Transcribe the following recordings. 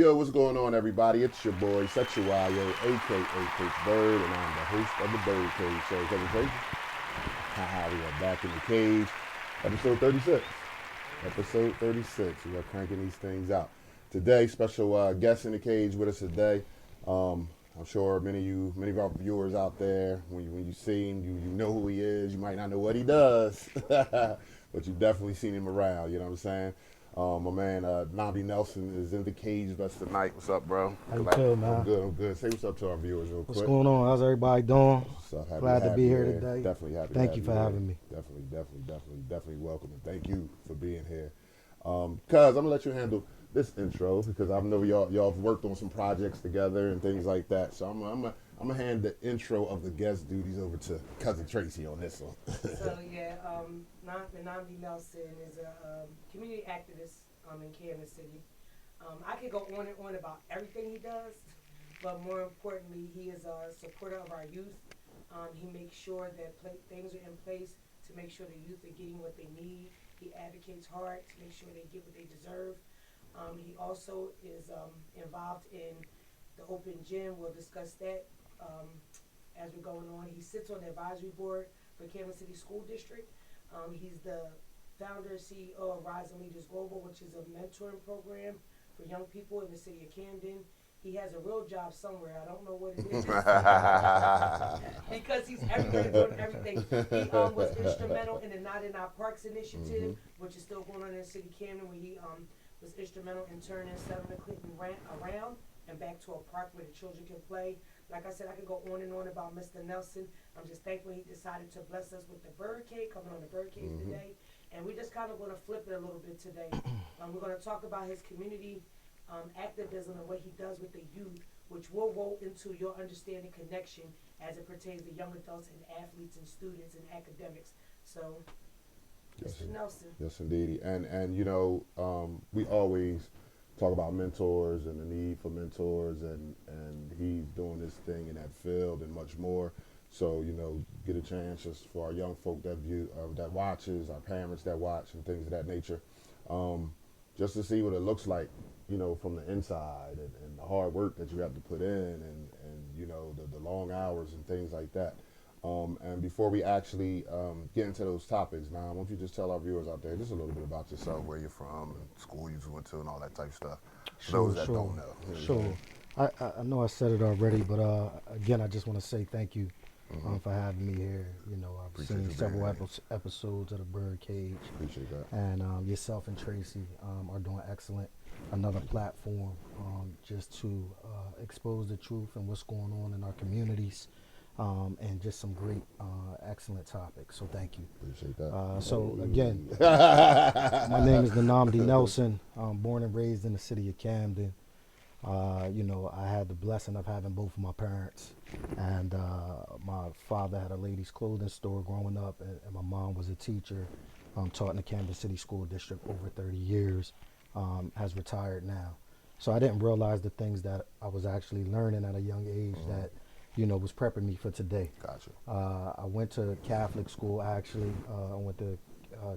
Yo, what's going on, everybody? It's your boy, Sexuayo, a.k.a. Coach Bird, and I'm the host of the BYRDCAGE Show. Cousin Tracy. Haha, we are back in the cage. Episode 36. Episode 36. We are cranking these things out. Today, special guest in the cage with us today. I'm sure many of our viewers out there, when you see him, you know who he is. You might not know what he does, but you've definitely seen him around. You know what I'm saying? My man, NAMDEE Nelson is in the cage with us tonight. What's up, bro? How you feel, man? I'm good. Say what's up to our viewers real quick. What's going on? How's everybody doing? What's up? Happy Glad to be here here. today. Definitely happy. Thank you for having me. Definitely welcome, and thank you for being here. Cuz I'm gonna let you handle this intro because I know y'all have worked on some projects together and things like that. So I'm gonna hand the intro of the guest duties over to Cousin Tracy on this one. So yeah, NAMDEE Nelson is a community activist in Kansas City. I could go on and on about everything he does, but more importantly, he is a supporter of our youth. He makes sure that things are in place to make sure the youth are getting what they need. He advocates hard to make sure they get what they deserve. He also is involved in the open gym. We'll discuss that as we're going on. He sits on the advisory board for Kansas City School District. He's the founder and CEO of Rising Leaders Global, which is a mentoring program for young people in the city of Camden. He has a real job somewhere. I don't know what it is. Because he's everywhere doing everything. He was instrumental in the Not in Our Parks initiative, which is still going on in the city of Camden, where he was instrumental in turning Settlement Clinton around and back to a park where the children can play. Like I said, I could go on and on about Mr. Nelson. I'm just thankful he decided to bless us with the BYRDCAGE, coming on the BYRDCAGE today. And we're just kind of going to flip it a little bit today. We're going to talk about his community activism and what he does with the youth, which will roll into your understanding connection as it pertains to young adults and athletes and students and academics. So, Yes, Mr. Nelson. Yes, indeed. And you know, we always talk about mentors and the need for mentors, and he's doing this thing in that field and much more. So, you know, get a chance just for our young folk that that watches, our parents that watch, and things of that nature, just to see what it looks like, you know, from the inside, and the hard work that you have to put in, and you know, the long hours and things like that. And before we actually get into those topics, now, why don't you just tell our viewers out there just a little bit about yourself, where you're from, and school you went to, and all that type of stuff, for those that don't know. Sure. I know I said it already, but again, I just want to say thank you for having me here. You know, I've Appreciate seen you several being here. episodes of the BYRDCAGE, Appreciate that. and yourself and Tracy are doing excellent. Another platform just to expose the truth and what's going on in our communities, and just some great, excellent topics. So thank you. Appreciate that. So again, my name is NAMDEE Nelson. I'm born and raised in the city of Camden. You know, I had the blessing of having both of my parents, and my father had a ladies' clothing store growing up, and my mom was a teacher, taught in the Kansas City School District over 30 years, has retired now. So I didn't realize the things that I was actually learning at a young age that, you know, was prepping me for today. Gotcha. I went to Catholic school, actually. I went to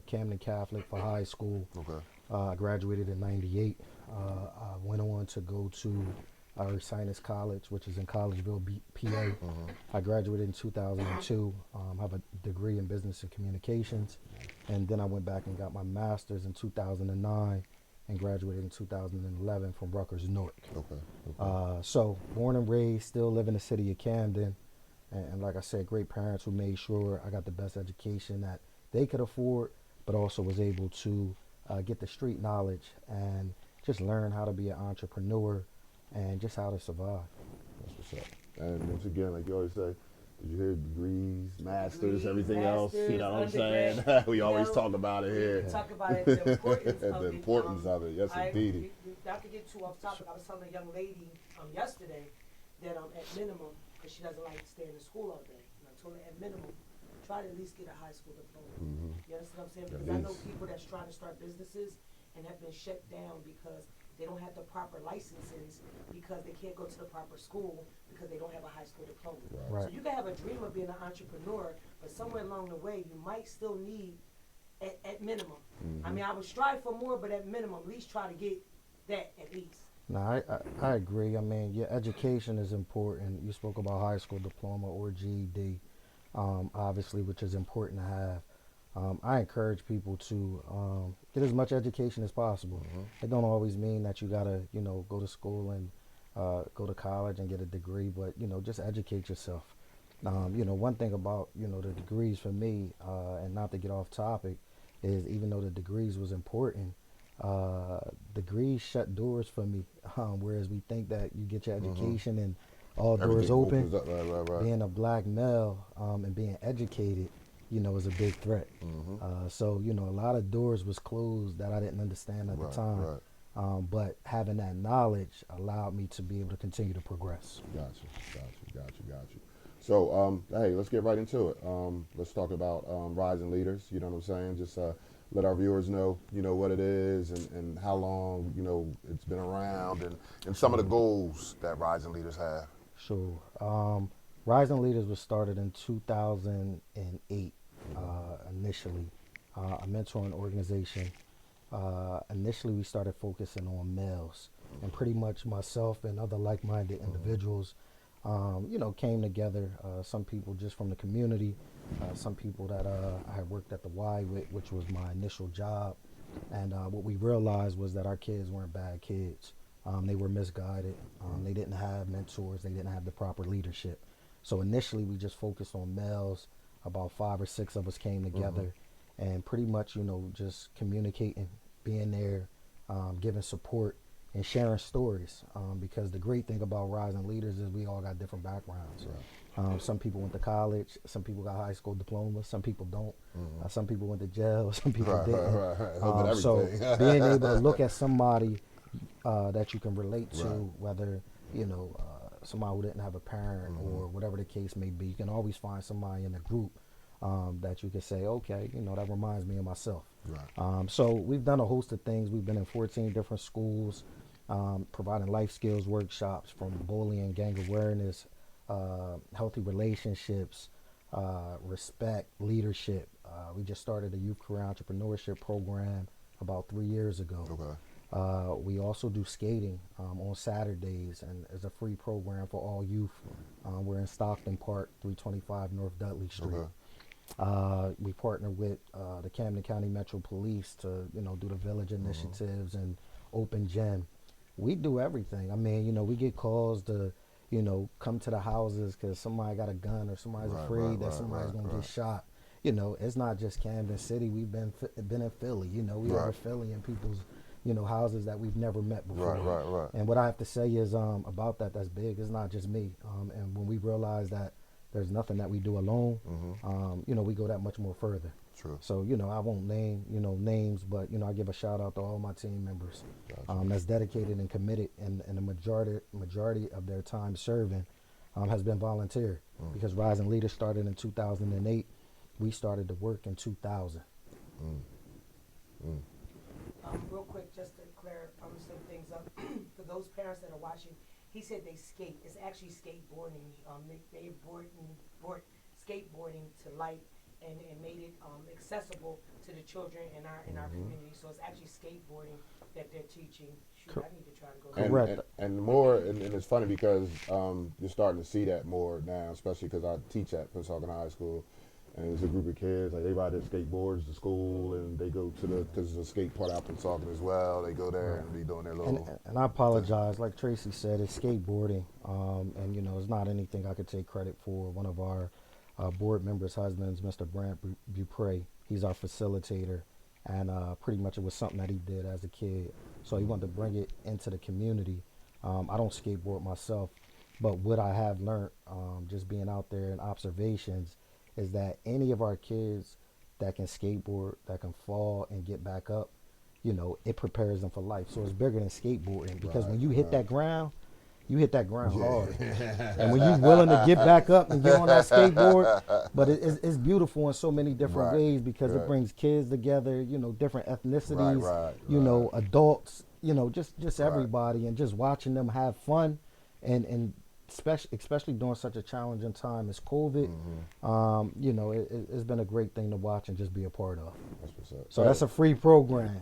Camden Catholic for high school. Okay. I graduated in '98. I went on to go to Ursinus College, which is in Collegeville, PA. I graduated in 2002. Have a degree in business and communications, and then I went back and got my master's in 2009 and graduated in 2011 from Rutgers Newark. Okay. So born and raised, still live in the city of Camden, and like I said, great parents who made sure I got the best education that they could afford, but also was able to get the street knowledge and just learn how to be an entrepreneur and just how to survive. That's what's up. And once again, like you always say, did you hear degrees, masters, everything else? You know what I'm saying? We always talk about it here. Talk about it, the importance of The it. importance of it, yes, indeed. Not to get too off topic, I was telling a young lady yesterday that at minimum, because she doesn't like staying in school all day, and I told her at minimum, try to at least get a high school diploma. You understand what I'm saying? Because I know people that's trying to start businesses and have been shut down because they don't have the proper licenses, because they can't go to the proper school because they don't have a high school diploma. Right. So you can have a dream of being an entrepreneur, but somewhere along the way you might still need at minimum. I mean, I would strive for more, but at minimum, at least try to get that at least. No, I agree. I mean, yeah, education is important. You spoke about high school diploma or GED, obviously, which is important to have. I encourage people to get as much education as possible. It don't always mean that you gotta, go to school and go to college and get a degree, but just educate yourself. One thing about the degrees for me, and not to get off topic, is even though the degrees was important, degrees shut doors for me. Whereas we think that you get your education and all doors Everything open. opens up. Right. Being a black male and being educated, is a big threat. So a lot of doors was closed that I didn't understand at the time. Right. But having that knowledge allowed me to be able to continue to progress. Got you. So, hey, let's get right into it. Let's talk about rising leaders. You know what I'm saying? Just let our viewers know, what it is and how long, it's been around and some of the goals that rising leaders have. Sure. Rising Leaders was started in 2008 initially, a mentoring organization. Initially, we started focusing on males, and pretty much myself and other like-minded individuals, came together. Some people just from the community, some people that I had worked at the Y with, which was my initial job. And what we realized was that our kids weren't bad kids. They were misguided. They didn't have mentors. They didn't have the proper leadership. So initially, we just focused on males. About 5 or 6 of us came together, and pretty much, just communicating, being there, giving support, and sharing stories. Because the great thing about rising leaders is we all got different backgrounds. Right. Some people went to college. Some people got high school diplomas. Some people don't. Some people went to jail. Some people didn't. Right. So being able to look at somebody that you can relate to, whether somebody who didn't have a parent or whatever the case may be, you can always find somebody in the group that you can say, okay, that reminds me of myself. Right. So we've done a host of things. We've been in 14 different schools, providing life skills workshops from bullying, gang awareness, healthy relationships, respect, leadership. We just started a youth career entrepreneurship program about 3 years ago. Okay. We also do skating on Saturdays, and it's a free program for all youth. We're in Stockton Park, 325 North Dudley Street. Okay. We partner with the Camden County Metro Police to, do the village initiatives and open gym. We do everything. I mean, we get calls to, come to the houses because somebody got a gun or somebody's afraid that somebody's going to get shot. It's not just Camden City. We've been in Philly. We over Philly and people's houses that we've never met before. Right. And what I have to say is about that's big. It's not just me. And when we realize that there's nothing that we do alone, we go that much more further. True. So, I won't name, names, but, I give a shout out to all my team members that's dedicated and committed, and the majority of their time serving has been volunteer because Rising Leaders started in 2008. We started to work in 2000. Real quick, just to clear some things up, for those parents that are watching, he said they skate. It's actually skateboarding. They brought skateboarding to light and made it accessible to the children in our community. So it's actually skateboarding that they're teaching. Shoot, I need to try to go. Correct. And more, and it's funny because you're starting to see that more now, especially because I teach at Pensacola High School. And there's a group of kids, like they ride their skateboards to school, and they go to because there's a skate park out in Saucon as well. They go there and be doing their little. And I apologize, like Tracy said, it's skateboarding, and it's not anything I could take credit for. One of our board members' husbands, Mr. Brant Dupre, he's our facilitator, and pretty much it was something that he did as a kid, so he wanted to bring it into the community. I don't skateboard myself, but what I have learned, just being out there in observations, is that any of our kids that can skateboard, that can fall and get back up, it prepares them for life. So it's bigger than skateboarding because when you hit that ground, you hit that ground hard. And when you're willing to get back up and get on that skateboard, but it's beautiful in so many different ways because it brings kids together, different ethnicities, adults, just everybody, and just watching them have fun and especially during such a challenging time as COVID, it's been a great thing to watch and just be a part of. That's what's up. So that's a free program,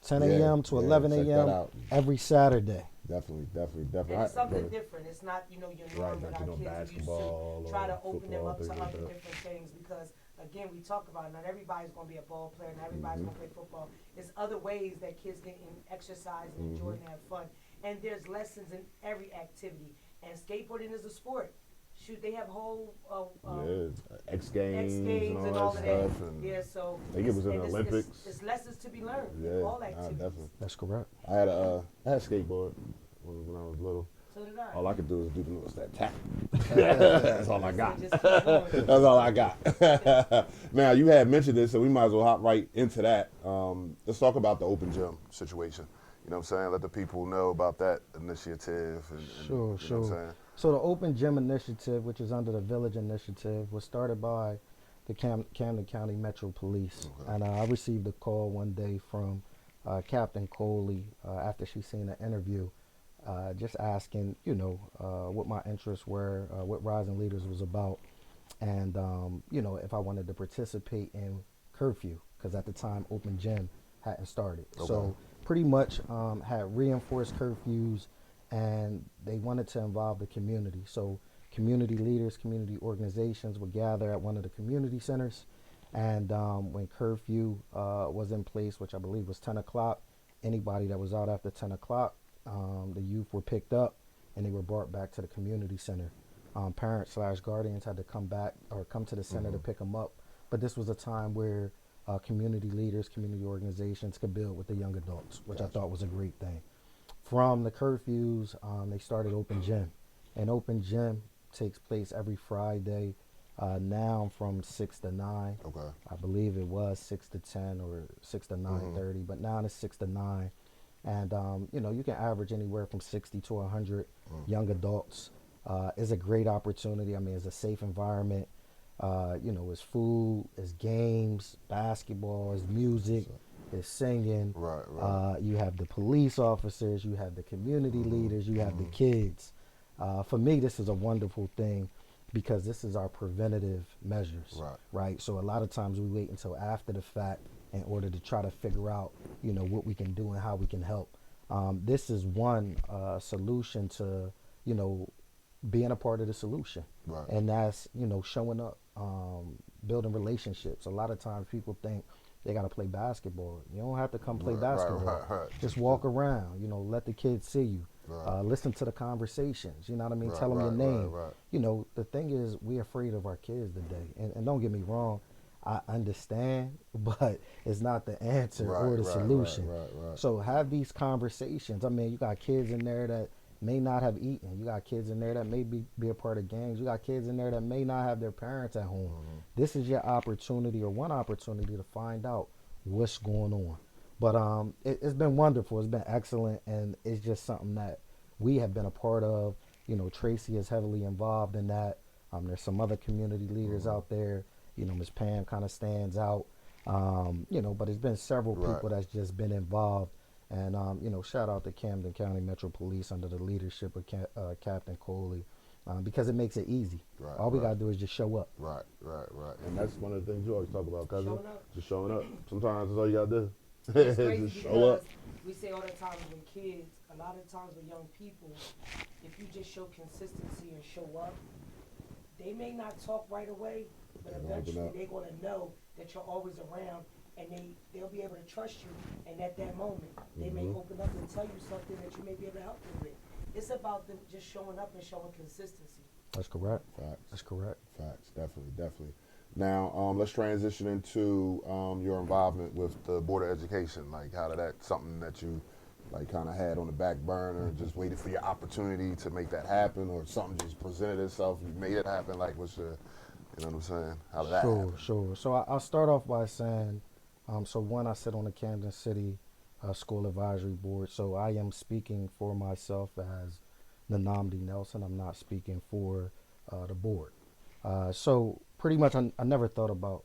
10 a.m. to 11 check that a.m. out. every Saturday. Definitely. And it's something different. It's not, your norm that our kids are used basketball to. Try to or open them football, up to things like other that. different things because, again, we talk about not everybody's going to be a ball player, not everybody's Mm-hmm. going to play football. There's other ways that kids get in exercise and enjoy and have fun. And there's lessons in every activity. And skateboarding is a sport. Shoot, they have whole X X Games Games and and all all that of that. stuff. And Yeah, so I think it was in the it's, Olympics. it's lessons to be learned in Yeah, all activities. definitely. That's correct. I had a skateboard when I was little. So did I. All I could do is do the little step tap. That's all I got. Just keep going. That's all I got. Now you had mentioned this, so we might as well hop right into that. Let's talk about the open gym situation. You know what I'm saying? Let the people know about that initiative. And Sure, you know sure. what I'm saying? So the Open Gym Initiative, which is under the Village Initiative, was started by the Camden County Metro Police. Okay. And I received a call one day from Captain Coley after she seen an interview, just asking, what my interests were, what Rising Leaders was about, and, if I wanted to participate in curfew, because at the time Open Gym hadn't started. Okay. So pretty much had reinforced curfews, and they wanted to involve the community. So community leaders, community organizations would gather at one of the community centers, and when curfew was in place, which I believe was 10 o'clock, anybody that was out after 10 o'clock, the youth were picked up and they were brought back to the community center. Parents/guardians had to come back or come to the center to pick them up. But this was a time where community leaders, community organizations could build with the young adults, which I thought was a great thing. From the curfews, they started Open Gym. And Open Gym takes place every Friday, now from 6 to 9. Okay. I believe it was 6 to 10 or 6 to 9:30, but now it's 6 to 9. And, you can average anywhere from 60 to 100 young adults. It's a great opportunity. I mean, it's a safe environment. It's food, it's games, basketball, it's music, it's singing. Right. You have the police officers, you have the community leaders, you have the kids. For me, this is a wonderful thing because this is our preventative measures, right? So a lot of times we wait until after the fact in order to try to figure out, what we can do and how we can help. This is one solution to, being a part of the solution. Right. And that's, showing up, building relationships. A lot of times people think they got to play basketball. You don't have to come play basketball. Right. Just walk around, let the kids see you. Right. Listen to the conversations, you know what I mean? Right, Tell them your name. right. The thing is, we're afraid of our kids today. And don't get me wrong, I understand, but it's not the answer or the solution. Right. So have these conversations. I mean, you got kids in there that may not have eaten. You got kids in there that may be a part of gangs. You got kids in there that may not have their parents at home. This is your opportunity or one opportunity to find out what's going on. But it's been wonderful. It's been excellent, and it's just something that we have been a part of. Tracy is heavily involved in that. There's some other community leaders out there. Ms. Pam kind of stands out. But it's been several people that's just been involved. And, shout out to Camden County Metro Police under the leadership of Captain Coley, because it makes it easy. All we got to do is just show up. Right. And that's one of the things you always talk about, cousin. Showing up. Just showing up. Sometimes that's all you got to do. It's crazy Just show because up. we say all the time with kids, a lot of times with young people, if you just show consistency and show up, they may not talk right away, but eventually they're going to know that you're always around, and they'll be able to trust you. And at that moment, they may open up and tell you something that you may be able to help them with. It's about them just showing up and showing consistency. That's correct. Facts. That's correct. Facts. Definitely. Now, let's transition into your involvement with the Board of Education. Like, how did that, something that you kind of had on the back burner, just waited for your opportunity to make that happen, or something just presented itself, you made it happen? Like, what's your, you know what I'm saying? How did that happen? Sure. So I'll start off by saying, so one, I sit on the Camden City School Advisory Board. So I am speaking for myself as the NAMDEE Nelson. I'm not speaking for the board. So pretty much I never thought about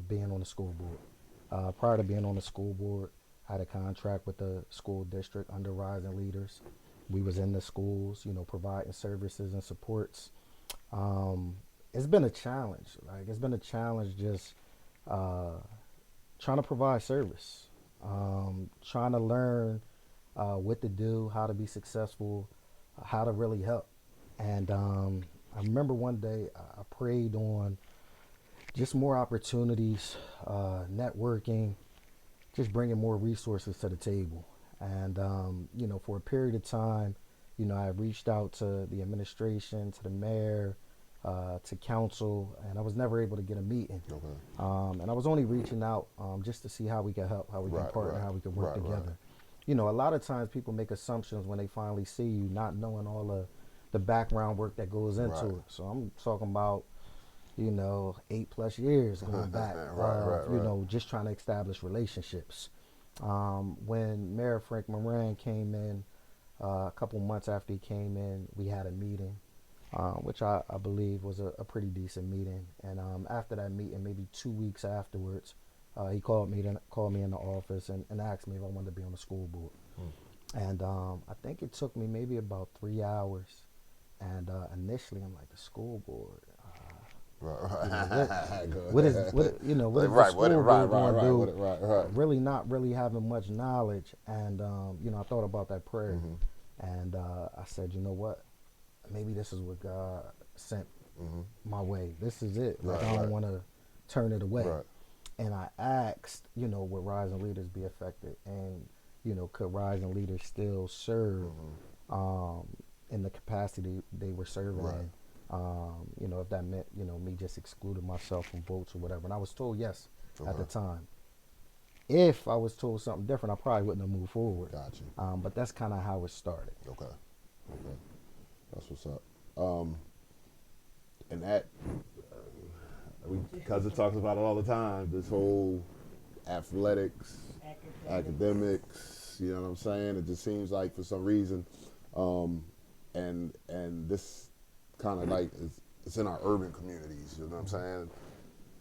being on the school board. Prior to being on the school board, I had a contract with the school district under Rising Leaders. We was in the schools, providing services and supports. It's been a challenge. It's been a challenge just trying to provide service, trying to learn what to do, how to be successful, how to really help. And I remember one day I prayed on just more opportunities, networking, just bringing more resources to the table. And, for a period of time, I reached out to the administration, to the mayor, to council, and I was never able to get a meeting. Okay. And I was only reaching out just to see how we could help, how we can partner, how we could work together. Right. A lot of times people make assumptions when they finally see you, not knowing all the background work that goes into it. So I'm talking about 8+ years going back, just trying to establish relationships. When Mayor Frank Moran came in, a couple months after he came in, we had a meeting, which I believe was a pretty decent meeting. And after that meeting, maybe 2 weeks afterwards, he called me in the office and asked me if I wanted to be on the school board. And I think it took me maybe about 3 hours. And initially, I'm like, the school board. What is the school board going to do? Really not really having much knowledge. And, I thought about that prayer. And I said, you know what? Maybe this is what God sent my way. This is it. Like, I don't want to turn it away. And I asked, would rising leaders be affected? And, could rising leaders still serve in the capacity they were serving in? If that meant, me just excluding myself from votes or whatever. And I was told yes at the time. If I was told something different, I probably wouldn't have moved forward. Gotcha. But that's kind of how it started. Okay. That's what's up. And that, Cousin talks about it all the time, this whole athletics, academics, you know what I'm saying? It just seems like for some reason, and this kind of like, it's in our urban communities, you know what I'm saying?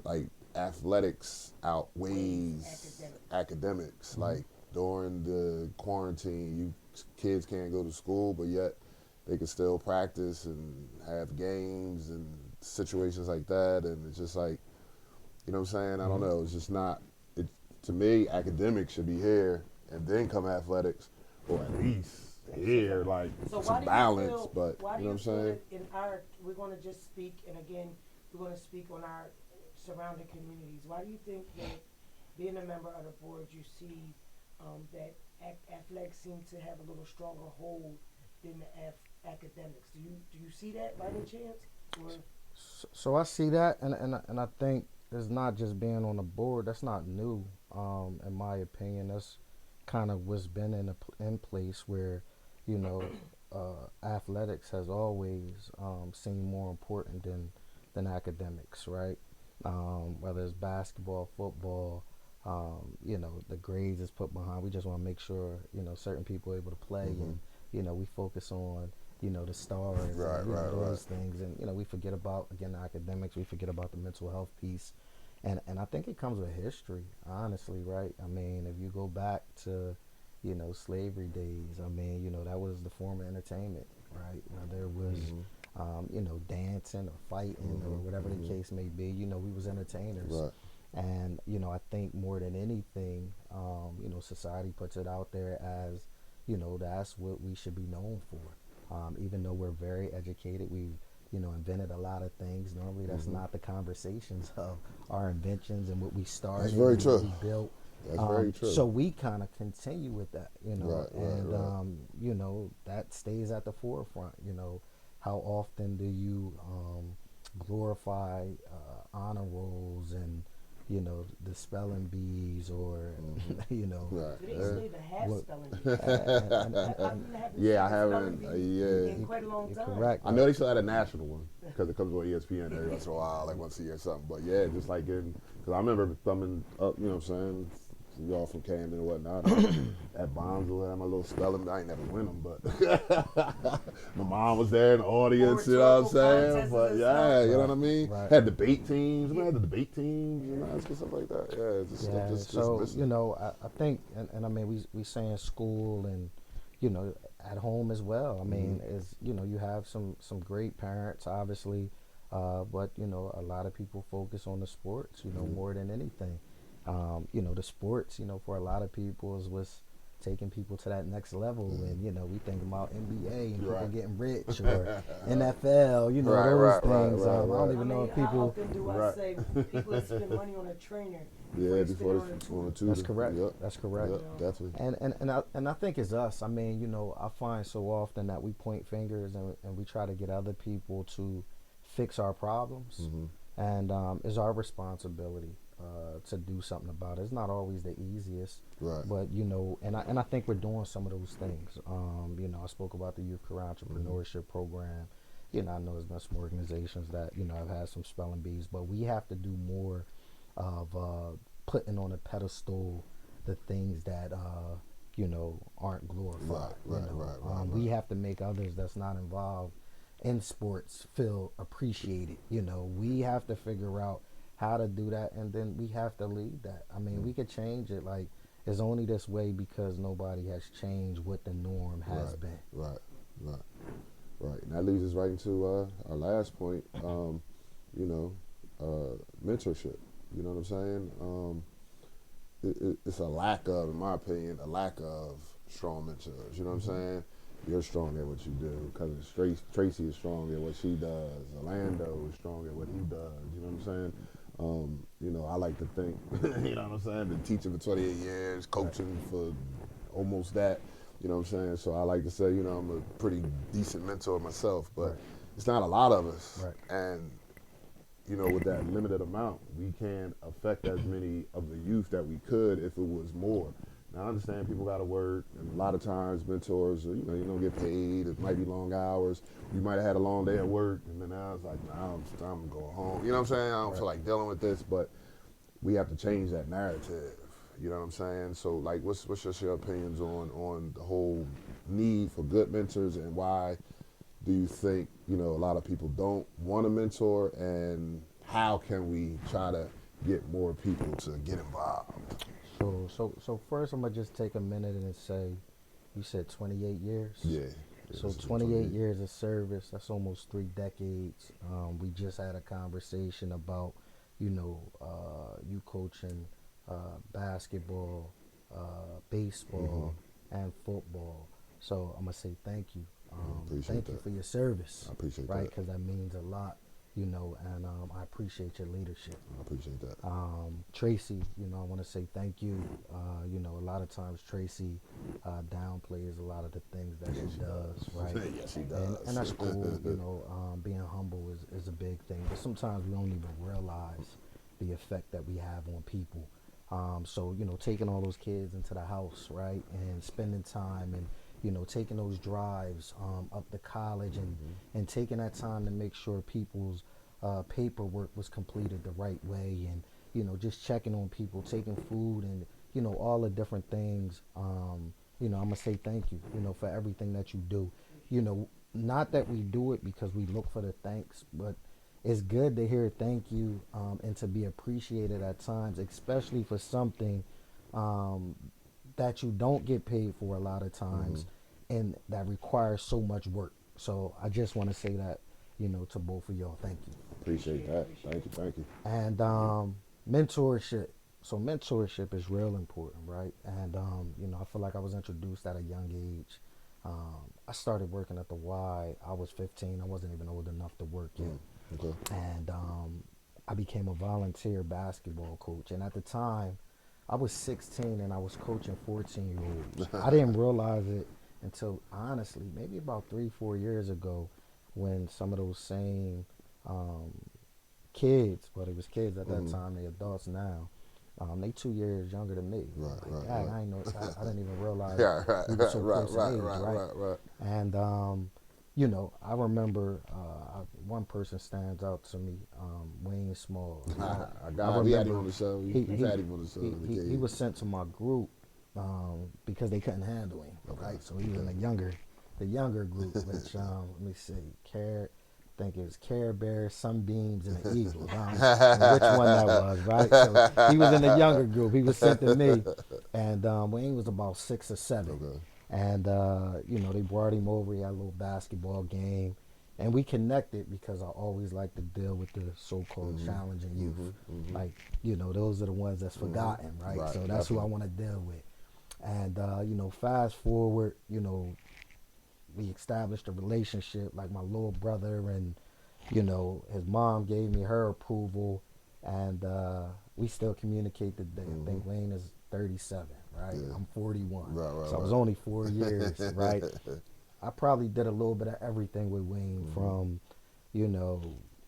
Like, athletics outweighs academics. Like, during the quarantine, kids can't go to school, but yet they can still practice and have games and situations like that. And it's just like, you know what I'm saying? I don't know. It's just not, to me, academics should be here and then come athletics, or at least here, like, so some balance. But why you know what I'm saying? We're going to just speak, and again, we're going to speak on our surrounding communities. Why do you think that being a member of the board, you see that athletics seem to have a little stronger hold than the academics? Do you see that by any chance? Or? So I see that, and I think it's not just being on the board. That's not new, in my opinion. That's kind of what's been in place where, athletics has always seemed more important than academics, right? Whether it's basketball, football, the grades is put behind. We just want to make sure, certain people are able to play, and, we focus on, the stars, and, those things. And, we forget about, again, the academics. We forget about the mental health piece. And I think it comes with history, honestly, right? I mean, if you go back to, slavery days, I mean, that was the form of entertainment, right? There was, dancing or fighting or whatever the case may be. We was entertainers. Right. And, I think more than anything, society puts it out there as, that's what we should be known for. Even though we're very educated, we've, invented a lot of things. Normally that's not the conversations of our inventions and what we started. That's very true. What we built. That's very true. So we kind of continue with that, that stays at the forefront. How often do you glorify honor rolls and, the spelling bees or, Do they still even have spelling bees? Yeah, I haven't. In quite a long time. Correct. I know they still had a national one because it comes on ESPN every once in a while, like once a year or something. But yeah, just like because I remember thumbing up, you know what I'm saying? Y'all from Camden and whatnot. At Bonzo, had my little spelling. I ain't never win them, but my mom was there in the audience, you know what I'm saying? But yeah, you know what I mean? Right. Had debate teams. We had the debate teams, stuff like that. Yeah, so, just I think, and I mean, we say in school and, at home as well. I mean, you have some great parents, obviously, but, a lot of people focus on the sports, more than anything. The sports, for a lot of people is what's, taking people to that next level. And we think about NBA and people Right. getting rich, or NFL, Right, those right, right, things. right, I don't right. even know if How people. often do I Right. say people that spend money on a trainer Yeah, before before you spend it on a on a tutor? tutor. That's correct. Yep. That's correct. Yep, definitely. And I think it's us. I mean, I find so often that we point fingers and we try to get other people to fix our problems, Mm-hmm. and it's our responsibility to do something about it. It's not always the easiest, Right. but and I think we're doing some of those things. I spoke about the Youth Career Entrepreneurship Program. I know there's been some organizations that have had some spelling bees, but we have to do more of putting on a pedestal the things that aren't glorified. Right. We have to make others that's not involved in sports feel appreciated. We have to figure out how to do that, and then we have to lead that. I mean, we could change it. Like, it's only this way because nobody has changed what the norm has been. Right. And that leads us right into our last point. Mentorship. You know what I'm saying? It's a lack of, in my opinion, a lack of strong mentors. You know what I'm saying? You're strong at what you do. Cousin Tracy is strong at what she does. Orlando is strong at what he does. You know what I'm saying? I like to think, you know what I'm saying? Been teaching for 28 years, coaching for almost that. You know what I'm saying? So I like to say, I'm a pretty decent mentor myself, but it's not a lot of us. Right. And with that limited amount, we can't affect as many of the youth that we could if it was more. Now, I understand people got to work, and a lot of times mentors, you don't get paid. It might be long hours. You might have had a long day at work, and then now it's like, nah, I'm going to go home. You know what I'm saying? I don't feel like dealing with this, but we have to change that narrative. You know what I'm saying? So, like, what's just your opinions on the whole need for good mentors, and why do you think, a lot of people don't want a mentor, and how can we try to get more people to get involved? So first, I'm gonna just take a minute and say, you said 28 years. Yeah. So 28 years of service. That's almost 3 decades. We just had a conversation about, you coaching basketball, baseball, and football. So I'm gonna say thank you. Thank you for your service. I appreciate right? that. Because that means a lot, and I appreciate your leadership. I appreciate that. Tracy, I want to say thank you. A lot of times Tracy downplays a lot of the things that she does, right? Yes, she does. And that's cool. Being humble is a big thing, but sometimes we don't even realize the effect that we have on people. So taking all those kids into the house, right, and spending time and taking those drives up to college, and taking that time to make sure people's paperwork was completed the right way, and just checking on people, taking food, and all the different things. I'm gonna say thank you, for everything that you do. Not that we do it because we look for the thanks, but it's good to hear thank you, and to be appreciated at times, especially for something that you don't get paid for a lot of times, and that requires so much work. So I just want to say that, to both of y'all, thank you. Appreciate that. Thank you. And mentorship. So mentorship is real important, right? And I feel like I was introduced at a young age. I started working at the Y. I was 15. I wasn't even old enough to work yet. Okay. And I became a volunteer basketball coach. And at the time, I was 16 and I was coaching 14-year-olds. I didn't realize it until, honestly, maybe about 3-4 years ago, when some of those same kids, but it was kids at that time, they adults now, they 2 years younger than me. Right. I didn't know. I didn't even realize we were so Right. close in age, right? And I remember one person stands out to me, Wayne Smalls. We had him on the show. We've had him on the show. He was sent to my group because they couldn't handle him, right? So he was in the younger group, which let me see, I think it was Care Bears, Sunbeams, and the Eagles. I don't know which one that was, right? So he was in the younger group. He was sent to me, and Wayne was about 6 or 7. Okay. And they brought him over. He had a little basketball game, and we connected because I always like to deal with the so-called challenging youth. Like, those are the ones that's forgotten, right? So that's who I want to deal with. And, you know, fast forward, you know, we established a relationship like my little brother, and, you know, his mom gave me her approval, and we still communicate today. I think Wayne is 37, right? Yeah. I'm 41. Right, So I was only 4 years, right? I probably did a little bit of everything with Wayne, from, you know,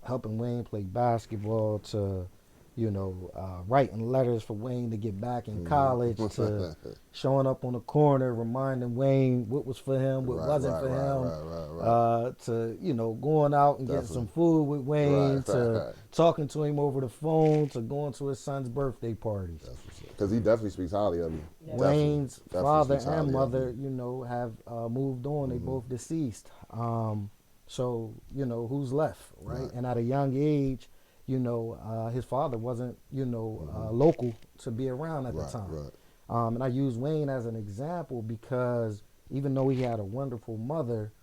helping Wayne play basketball to, you know, writing letters for Wayne to get back in college, to showing up on the corner, reminding Wayne what was for him, what wasn't for him, to, you know, going out and getting some food with Wayne, to talking to him over the phone, to going to his son's birthday parties. Because he definitely speaks highly of you. Yes. Wayne's Definitely father speaks highly and of mother, you. you know, have moved on. They both deceased. So, you know, who's left, right? And at a young age, you know, his father wasn't, you know, local to be around at the time. And I use Wayne as an example because even though he had a wonderful mother,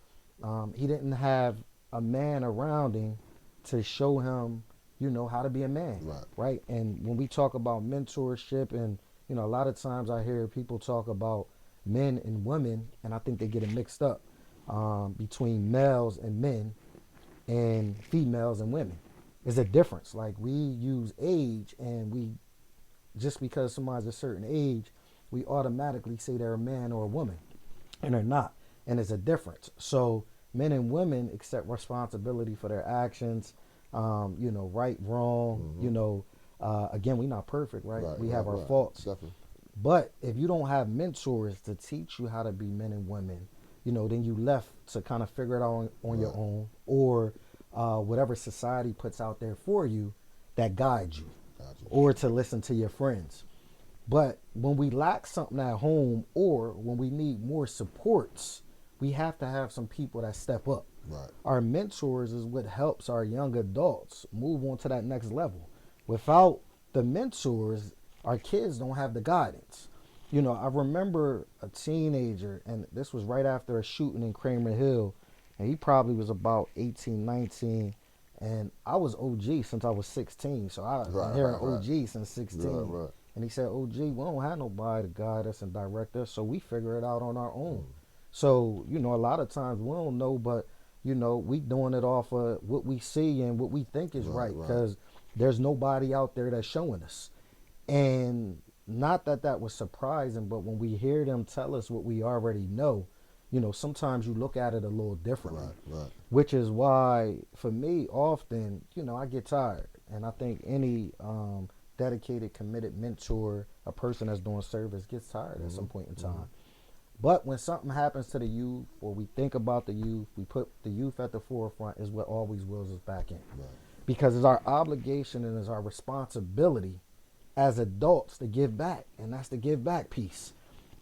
he didn't have a man around him to show him, you know, how to be a man, right? And when we talk about mentorship, and, you know, a lot of times I hear people talk about men and women, and I think they get it mixed up between males and men and females and women. There's a difference. Like, we use age, and we, just because somebody's a certain age, we automatically say they're a man or a woman, and they're not. And there's a difference. So men and women accept responsibility for their actions, you know, right, wrong, you know, again, we're not perfect, right? We have our faults. Definitely. But if you don't have mentors to teach you how to be men and women, you know, then you left to kind of figure it out on your own, or whatever society puts out there for you that guides you, or to listen to your friends. But when we lack something at home, or when we need more supports, we have to have some people that step up. Our mentors is what helps our young adults move on to that next level. Without the mentors, our kids don't have the guidance. You know, I remember a teenager, and this was right after a shooting in Kramer Hill, and he probably was about 18, 19, and I was OG since I was 16, so I've been hearing OG since 16. And he said, OG, we don't have nobody to guide us and direct us, so we figure it out on our own. So, you know, a lot of times we don't know, but, you know, we doing it off of what we see and what we think is right, because there's nobody out there that's showing us. And not that that was surprising, but when we hear them tell us what we already know, you know, sometimes you look at it a little differently. Which is why, for me, often, you know, I get tired. And I think any dedicated, committed mentor, a person that's doing service, gets tired at some point in time. But when something happens to the youth, or we think about the youth, we put the youth at the forefront, is what always wills us back in. Because it's our obligation and it's our responsibility as adults to give back, and that's the give back piece.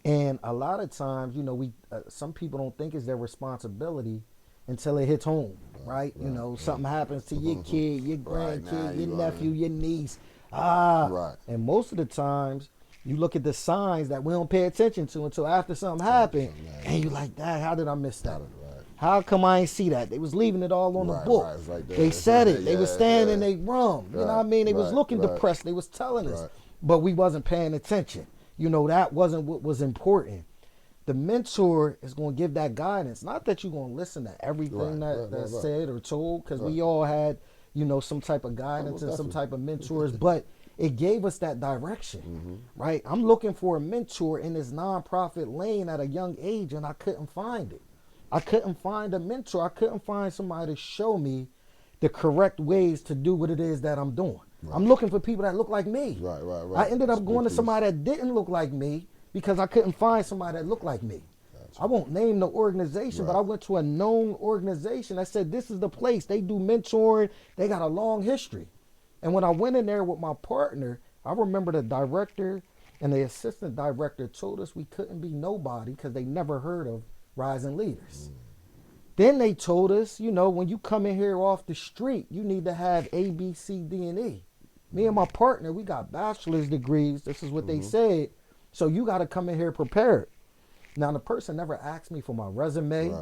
And a lot of times, you know, we some people don't think it's their responsibility until it hits home, right? You know, something happens to your kid, your grandkid, your nephew, your niece. And most of the times, you look at the signs that we don't pay attention to until after something happened, and you're like, Dad, how did I miss that? How come I ain't see that? They was leaving it all on the book. They said it. They was staying in their room. You know what I mean? They was looking depressed. They was telling us, but we wasn't paying attention. You know, that wasn't what was important. The mentor is going to give that guidance. Not that you're going to listen to everything that's said or told, because we all had, you know, some type of guidance and some type of mentors, but it gave us that direction, right? I'm looking for a mentor in this nonprofit lane at a young age, and I couldn't find it. I couldn't find a mentor. I couldn't find somebody to show me the correct ways to do what it is that I'm doing. I'm looking for people that look like me. I ended up going to somebody that didn't look like me because I couldn't find somebody that looked like me. I won't name the organization, but I went to a known organization. I said, this is the place. They do mentoring. They got a long history. And when I went in there with my partner, I remember the director and the assistant director told us we couldn't be nobody because they never heard of Rising Leaders. Then they told us, you know, when you come in here off the street, you need to have A, B, C, D, and E. Me and my partner, we got bachelor's degrees. This is what they said. So you got to come in here prepared. Now, the person never asked me for my resume.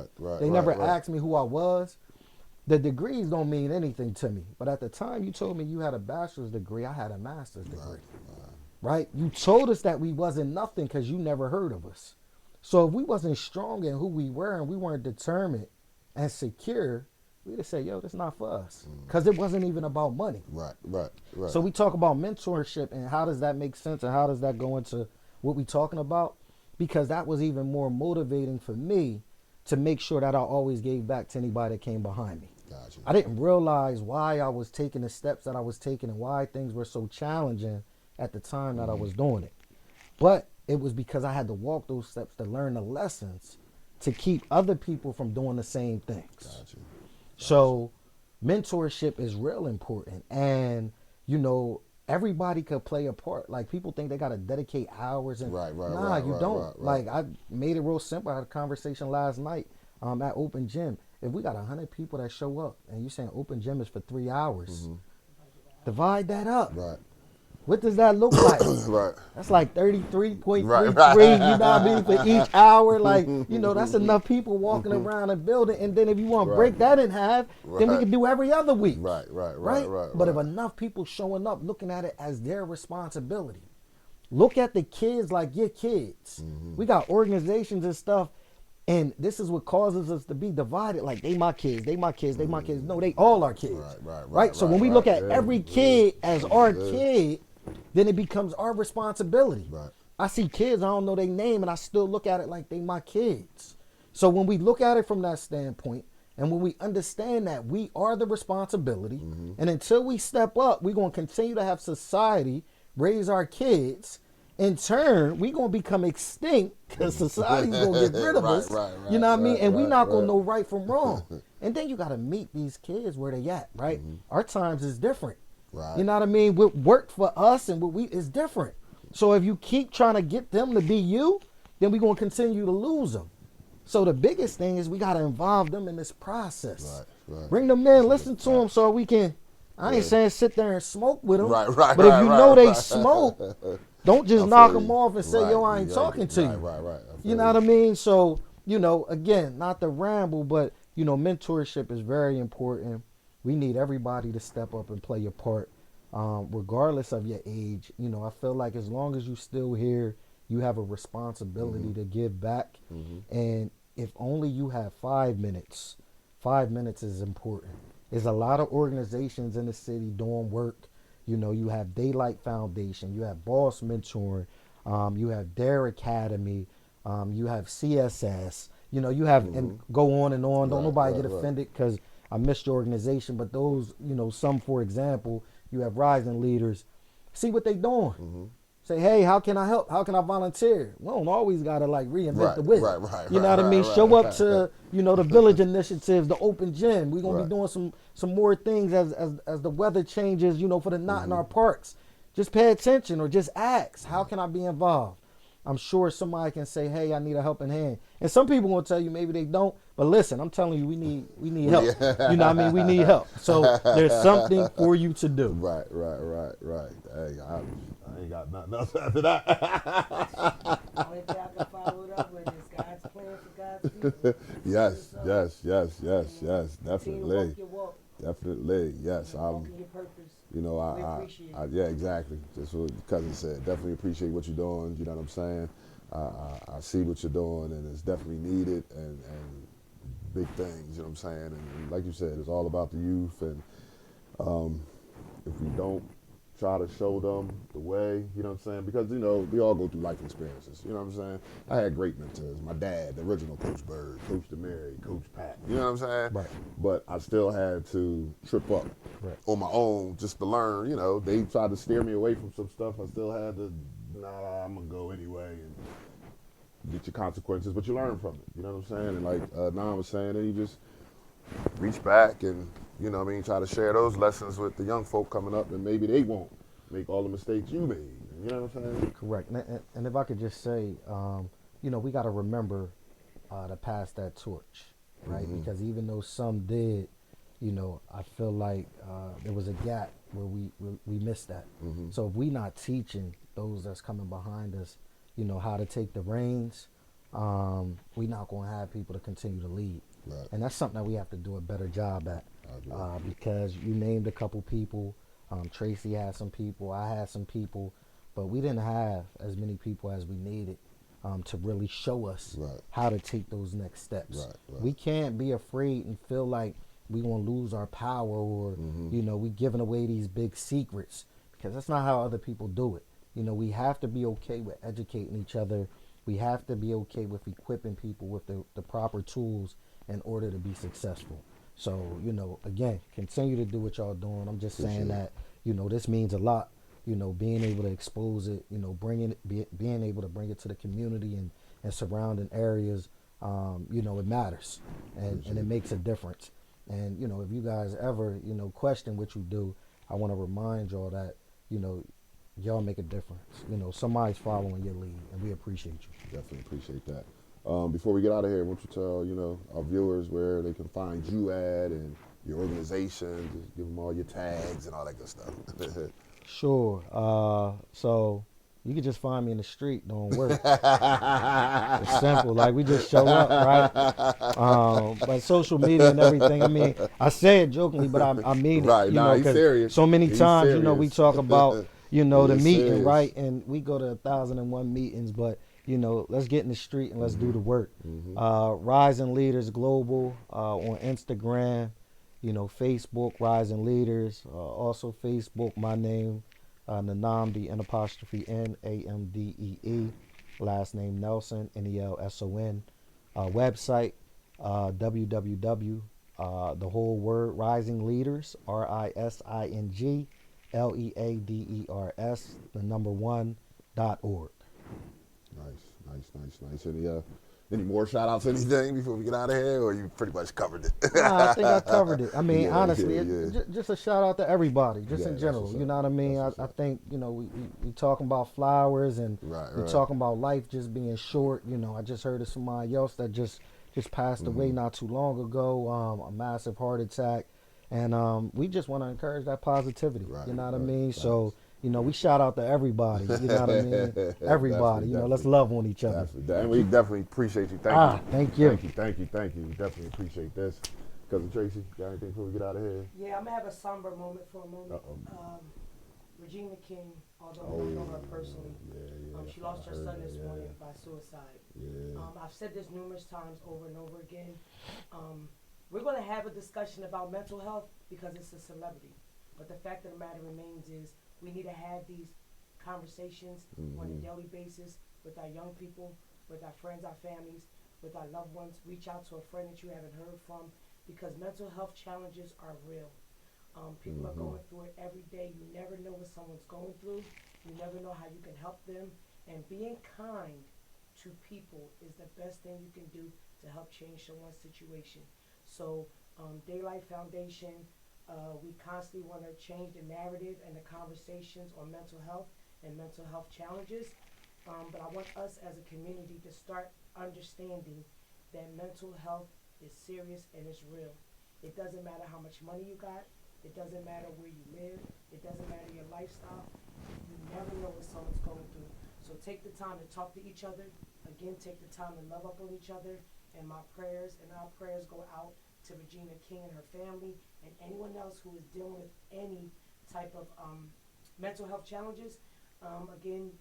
They never asked me who I was. The degrees don't mean anything to me. But at the time you told me you had a bachelor's degree, I had a master's degree. right? You told us that we wasn't nothing because you never heard of us. So if we wasn't strong in who we were and we weren't determined and secure, we'd have said, yo, that's not for us. Because it wasn't even about money. Right, right, right. So we talk about mentorship and how does that make sense and how does that go into what we talking about? Because that was even more motivating for me to make sure that I always gave back to anybody that came behind me. Gotcha. I didn't realize why I was taking the steps that I was taking and why things were so challenging at the time that I was doing it. But it was because I had to walk those steps to learn the lessons to keep other people from doing the same things. Gotcha. So mentorship is real important. And, you know, everybody could play a part. Like, people think they got to dedicate hours. And Right, right, nah, right, you right, don't. right, right. Like, I made it real simple. I had a conversation last night at Open Gym. If we got 100 people that show up and you saying Open Gym is for 3 hours, divide that up. Right, What does that look like? right. That's like 33.33, Right, right. you know what I mean, for each hour. Like, you know, that's enough people walking around a building. And then if you want to break that in half, then we Right. can do every other week. Right, right, right, right. But if right. enough people showing up looking at it as their responsibility, look at the kids like your kids. We got organizations and stuff, and this is what causes us to be divided. Like, they my kids, they my kids, they my kids. No, they all our kids. Right, So right, when we right, look at yeah, every yeah, kid as our yeah. kid, then it becomes our responsibility. Right. I see kids, I don't know their name, and I still look at it like they my kids. So when we look at it from that standpoint, and when we understand that we are the responsibility, and until we step up, we're going to continue to have society raise our kids. In turn, we're going to become extinct because society's going to get rid of us. Right, You know what I mean? And we're not going to right. know right from wrong. And then you got to meet these kids where they at, right? Our times is different. Right. You know what I mean? What worked for us and what we is different. So if you keep trying to get them to be you, then we're going to continue to lose them. So the biggest thing is we got to involve them in this process. Right, right. Bring them in, listen to them so we can, I ain't saying sit there and smoke with them. Right, But if you know they smoke, don't just I knock feel them you. off and say, Right, yo, I ain't yeah, talking to you. Right. You know what I mean? So, you know, again, not to ramble, but, you know, mentorship is very important. We need everybody to step up and play a part, regardless of your age. You know, I feel like as long as you still here, you have a responsibility to give back. And if only you have 5 minutes, 5 minutes is important. There's a lot of organizations in the city doing work. You know, you have Daylight Foundation, you have Boss Mentoring, you have Dare Academy, you have CSS, you know, you have, and go on and on. Don't nobody get offended because I missed your organization, but those, you know, some, for example, you have Rising Leaders. See what they doing. Say, hey, how can I help? How can I volunteer? We don't always got to like reinvent the wheel. You know what I mean? Show up to, you know, the village initiatives, the Open Gym. We're going to be doing some more things as the weather changes, you know, for the knot in our parks. Just pay attention or just ask, how can I be involved? I'm sure somebody can say, hey, I need a helping hand. And some people going to tell you maybe they don't. But listen, I'm telling you, we need help. You know what I mean? We need help. So there's something for you to do. Right. Hey, I ain't got nothing else after that. Only thing I can follow it up with is God's plan for God's people. Yes, Continue to definitely. walk your walk. Definitely, yes. Walk in your purpose. You know, We appreciate it. yeah, exactly. Just what cousin said. Definitely appreciate what you're doing. You know what I'm saying? I see what you're doing, and it's definitely needed, and big things. You know what I'm saying? And like you said, it's all about the youth, and if we don't try to show them the way, you know what I'm saying? Because, you know, we all go through life experiences, you know what I'm saying? I had great mentors. My dad, the original Coach Bird, Coach DeMary, Coach Pat, you know what I'm saying? Right. But I still had to trip up on my own just to learn, you know. They tried to steer me away from some stuff. I still had to, I'm going to go anyway and get your consequences, but you learn from it, you know what I'm saying? And like Nam was saying, then you just reach back and, you know what I mean, try to share those lessons with the young folk coming up, and maybe they won't make all the mistakes you made. You know what I'm saying? Correct. And if I could just say, you know, we got to remember to pass that torch, right? Because even though some did, you know, I feel like there was a gap where we missed that. So if we not teaching those that's coming behind us, you know, how to take the reins, we not going to have people to continue to lead. Right. And that's something that we have to do a better job at. Because you named a couple people. Tracy had some people. I had some people. but we didn't have as many people as we needed to really show us Right. how to take those next steps. Right. We can't be afraid and feel like we gonna lose our power, or we giving away these big secrets, because that's not how other people do it. We have to be okay with educating each other. We have to be okay with equipping people with the proper tools in order to be successful. So, again, continue to do what y'all doing. I'm just saying that, this means a lot. Being able to expose it, being able to bring it to the community and surrounding areas, it matters, and it makes a difference. And, if you guys ever, question what you do, I want to remind y'all that, y'all make a difference. Somebody's following your lead, and we appreciate you. Definitely appreciate that. Before we get out of here, why don't you tell our viewers where they can find you at and your organization? Just give them all your tags and all that good stuff. Sure. So you can just find me in the street doing work. It's simple. Like, we just show up, right? But social media and everything, I mean, I say it jokingly, but I mean it. Right, nah, he's serious. So many He's times, serious. we talk about, the He's meeting, serious. right? And we go to 1,001 meetings, but, let's get in the street and let's do the work. Rising Leaders Global on Instagram, Facebook, Rising Leaders. Also Facebook, my name, NAMDEE, N'AMDEE. Last name Nelson, NELSON. Website, www, the whole word, Rising Leaders, RISINGLEADERS, the number 1.org. Nice. Any more shout outs, anything before we get out of here, or you pretty much covered it? Nah, I think I covered it. I mean, Yeah, honestly, yeah. just a shout out to everybody, just Yeah, in that's general. what's You up. know what I mean? That's what's I up. think, we talking about flowers, and Right. we talking about life just being short. I just heard of somebody else that just passed away not too long ago, a massive heart attack. And we just want to encourage that positivity. Right, You know what I right. mean? Facts. So, we shout out to everybody. You know what I mean? Everybody. Definitely. Let's love on each other. Definitely. And we definitely appreciate you. Thank you. Thank you. Thank you. We definitely appreciate this. Cousin Tracy, got anything before we get out of here? Yeah, I'm gonna have a somber moment for a moment. Uh-oh. Regina King, although I don't know her personally, she lost her I heard son that, this yeah. morning by suicide. Yeah. I've said this numerous times over and over again. We're going to have a discussion about mental health because it's a celebrity. But the fact of the matter remains is we need to have these conversations on a daily basis with our young people, with our friends, our families, with our loved ones. Reach out to a friend that you haven't heard from, because mental health challenges are real. People are going through it every day. You never know what someone's going through. You never know how you can help them. And being kind to people is the best thing you can do to help change someone's situation. So Daylight Foundation, we constantly want to change the narrative and the conversations on mental health and mental health challenges. But I want us as a community to start understanding that mental health is serious and it's real. It doesn't matter how much money you got. It doesn't matter where you live. It doesn't matter your lifestyle. You never know what someone's going through. So take the time to talk to each other. Again, take the time to love up on each other. And my prayers and our prayers go out to Regina King and her family and anyone else who is dealing with any type of mental health challenges. Again,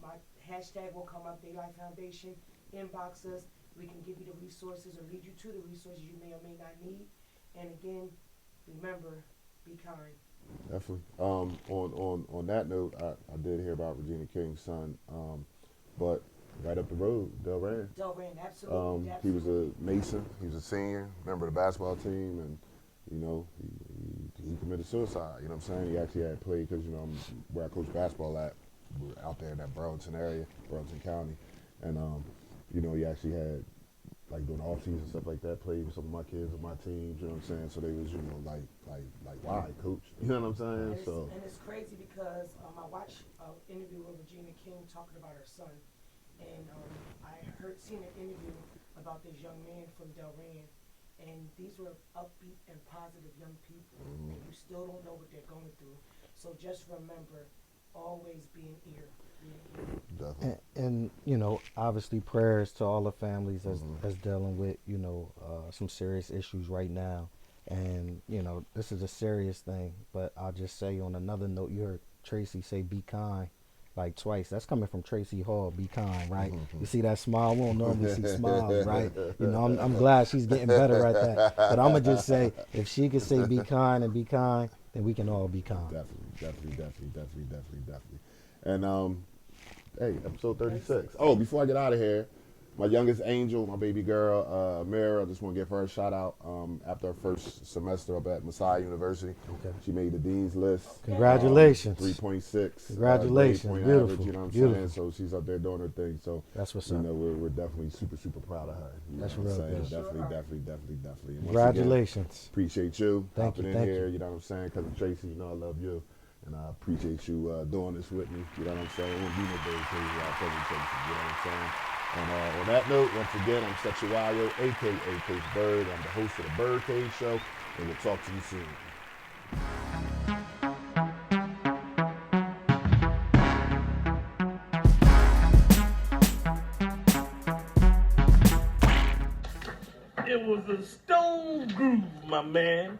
my hashtag will come up, Daylight Foundation. Inbox us. We can give you the resources or lead you to the resources you may or may not need. And again, remember, be kind. Definitely. On that note, I did hear about Regina King's son, but right up the road, Delran. Delran, absolutely. He was a Mason. He was a senior, member of the basketball team, and he committed suicide. You know what I'm saying? He actually had played because where I coach basketball at, we're out there in that Burlington area, Burlington County, and he actually had, like, during the off season stuff like that, played with some of my kids on my teams. You know what I'm saying? So they was like why, coach? You know what I'm saying? And it's crazy because I watched an interview with Regina King talking about her son, and I seen an interview about this young man from Delran, and these were upbeat and positive young people, and you still don't know what they're going through. So just remember, always be an ear. Definitely. And obviously prayers to all the families that's dealing with some serious issues right now. And this is a serious thing, but I'll just say on another note, you heard Tracy say be kind. like twice. That's coming from Tracy Hall. Be kind, right? You see that smile? We don't normally see smiles, right? You know, I'm glad she's getting better at that. But I'm gonna just say, if she could say be kind and be kind, then we can all be kind. Definitely. And hey, episode 36. Oh, before I get out of here, my youngest angel, my baby girl, Mira, I just want to give her a shout out. After her first semester up at Messiah University, Okay. she made the dean's list. Congratulations. 3.6. Congratulations. Grade point Beautiful. average, you know what I'm Beautiful. saying? So she's up there doing her thing. So That's what's you up. know, we're definitely super proud of her. You That's know what I'm real saying? good. Definitely. And once Congratulations. again, appreciate you Thank hopping you, in thank here. you. You know what I'm saying? Cousin Tracy, you know I love you. And I appreciate you doing this with me. You know what I'm saying? It won't be no BYRDCAGE without Cousin Tracy. You know what I'm saying? And on that note, once again, I'm Sexualio, a.k.a. Coach Bird. I'm the host of the BYRDCAGE Show, and we'll talk to you soon. It was a stone groove, my man.